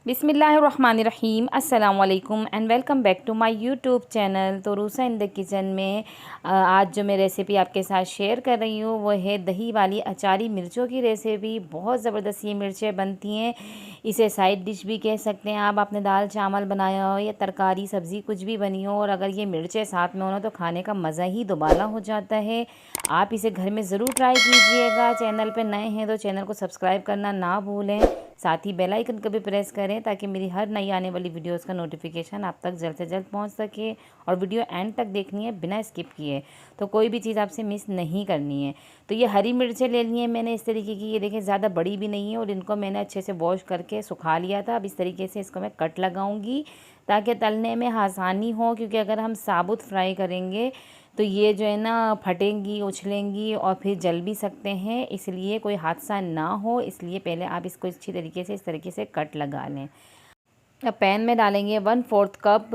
बिस्मिल्लाहिर्रहमानिर्रहीम अस्सलाम वालेकुम and welcome back to my YouTube channel. तो रूसा इन द किचन में आज जो मैं रेसिपी आपके साथ शेयर कर रही हूँ वो है दही वाली अचारी मिर्चों की रेसिपी। बहुत ज़बरदस्त ये मिर्चें बनती हैं, इसे साइड डिश भी कह सकते हैं आप। आपने दाल चावल बनाया हो या तरकारी सब्ज़ी कुछ भी बनी हो और अगर ये मिर्चें साथ में हो ना तो खाने का मज़ा ही दोबारा हो जाता है। आप इसे घर में ज़रूर ट्राई कीजिएगा। चैनल पे नए हैं तो चैनल को सब्सक्राइब करना ना भूलें, साथ ही बेल आइकन को भी प्रेस करें ताकि मेरी हर नई आने वाली वीडियोस का नोटिफिकेशन आप तक जल्द से जल्द पहुंच सके। और वीडियो एंड तक देखनी है बिना स्किप किए, तो कोई भी चीज़ आपसे मिस नहीं करनी है। तो ये हरी मिर्चें ले ली हैं मैंने इस तरीके की, ये देखें ज़्यादा बड़ी भी नहीं है, और इनको मैंने अच्छे से वॉश करके सुखा लिया था। अब इस तरीके से इसको मैं कट लगाऊंगी ताकि तलने में आसानी हो, क्योंकि अगर हम साबुत फ्राई करेंगे तो ये जो है ना फटेंगी, उछलेंगी और फिर जल भी सकते हैं, इसलिए कोई हादसा ना हो इसलिए पहले आप इसको अच्छी तरीके से इस तरीके से कट लगा लें। अब पैन में डालेंगे 1/4 कप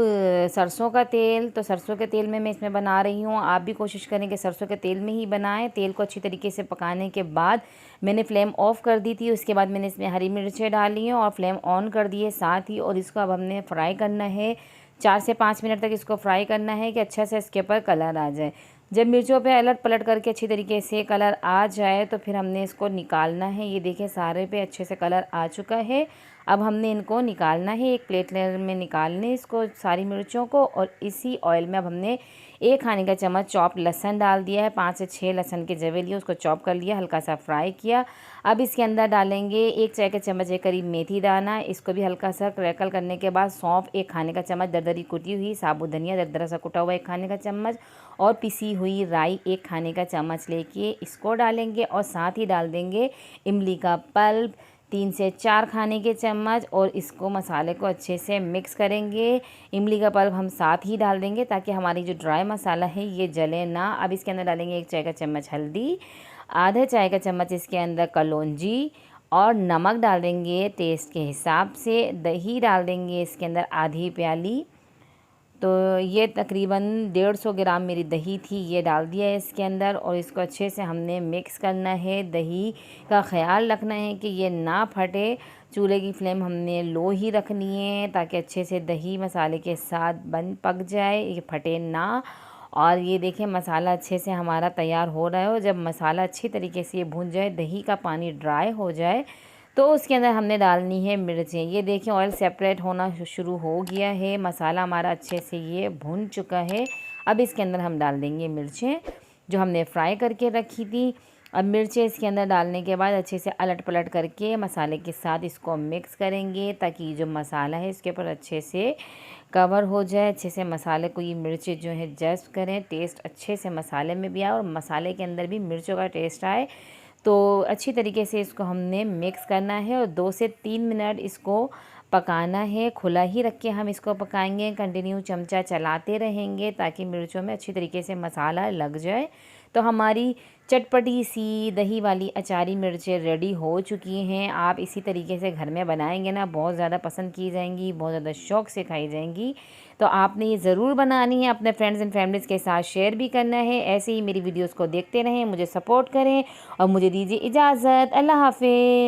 सरसों का तेल। तो सरसों के तेल में मैं इसमें बना रही हूँ, आप भी कोशिश करें कि सरसों के तेल में ही बनाएं। तेल को अच्छी तरीके से पकाने के बाद मैंने फ्लेम ऑफ़ कर दी थी, उसके बाद मैंने इसमें हरी मिर्चें डाली हैं और फ्लेम ऑन कर दिए साथ ही। और इसको अब हमने फ्राई करना है, 4 से 5 मिनट तक इसको फ्राई करना है कि अच्छा से इसके ऊपर कलर आ जाए। जब मिर्चों पे अलट पलट करके अच्छी तरीके से कलर आ जाए तो फिर हमने इसको निकालना है। ये देखिए सारे पे अच्छे से कलर आ चुका है। अब हमने इनको निकालना है, एक प्लेट में निकाल लें इसको सारी मिर्चों को। और इसी ऑयल में अब हमने 1 खाने का चम्मच चॉप लहसुन डाल दिया है, 5 से 6 लहसुन के जवे लिए उसको चॉप कर लिया, हल्का सा फ्राई किया। अब इसके अंदर डालेंगे 1 चाय का चम्मच के करीब मेथी दाना, इसको भी हल्का सा क्रैकल करने के बाद सौंफ 1 खाने का चम्मच दरदरी कुटी हुई, साबुत धनिया दरदरा सा कुटा हुआ 1 खाने का चम्मच और पिसी हुई राई 1 खाने का चम्मच लेके इसको डालेंगे। और साथ ही डाल देंगे इमली का पल्प 3 से 4 खाने के चम्मच, और इसको मसाले को अच्छे से मिक्स करेंगे। इमली का पल्प हम साथ ही डाल देंगे ताकि हमारी जो ड्राई मसाला है ये जले ना। अब इसके अंदर डालेंगे 1 चाय का चम्मच हल्दी, आधा चाय का चम्मच इसके अंदर कलौंजी और नमक डाल देंगे टेस्ट के हिसाब से। दही डाल देंगे इसके अंदर आधी प्याली, तो ये तकरीबन 150 ग्राम मेरी दही थी, ये डाल दिया है इसके अंदर। और इसको अच्छे से हमने मिक्स करना है। दही का ख़्याल रखना है कि ये ना फटे, चूल्हे की फ्लेम हमने लो ही रखनी है ताकि अच्छे से दही मसाले के साथ पक जाए, ये फटे ना। और ये देखें मसाला अच्छे से हमारा तैयार हो रहा है, और जब मसाला अच्छी तरीके से ये भून जाए, दही का पानी ड्राई हो जाए, तो उसके अंदर हमने डालनी है मिर्चें। ये देखें ऑयल सेपरेट होना शुरू हो गया है, मसाला हमारा अच्छे से ये भून चुका है। अब इसके अंदर हम डाल देंगे मिर्चें जो हमने फ्राई करके रखी थी। अब मिर्चें इसके अंदर डालने के बाद अच्छे से अलट पलट करके मसाले के साथ इसको मिक्स करेंगे ताकि जो मसाला है इसके ऊपर अच्छे से कवर हो जाए। अच्छे से मसाले को ये मिर्चें जो है जस्ट करें, टेस्ट अच्छे से मसाले में भी आए और मसाले के अंदर भी मिर्चों का टेस्ट आए। तो अच्छी तरीके से इसको हमने मिक्स करना है और 2 से 3 मिनट इसको पकाना है। खुला ही रख के हम इसको पकाएंगे, कंटिन्यू चमचा चलाते रहेंगे ताकि मिर्चों में अच्छी तरीके से मसाला लग जाए। तो हमारी चटपटी सी दही वाली अचारी मिर्चें रेडी हो चुकी हैं। आप इसी तरीके से घर में बनाएंगे ना, बहुत ज़्यादा पसंद की जाएंगी, बहुत ज़्यादा शौक़ से खाई जाएंगी। तो आपने ये ज़रूर बनानी है, अपने फ्रेंड्स एंड फैमिलीज़ के साथ शेयर भी करना है। ऐसे ही मेरी वीडियोज़ को देखते रहें, मुझे सपोर्ट करें और मुझे दीजिए इजाज़त। अल्लाह हाफ़िज़।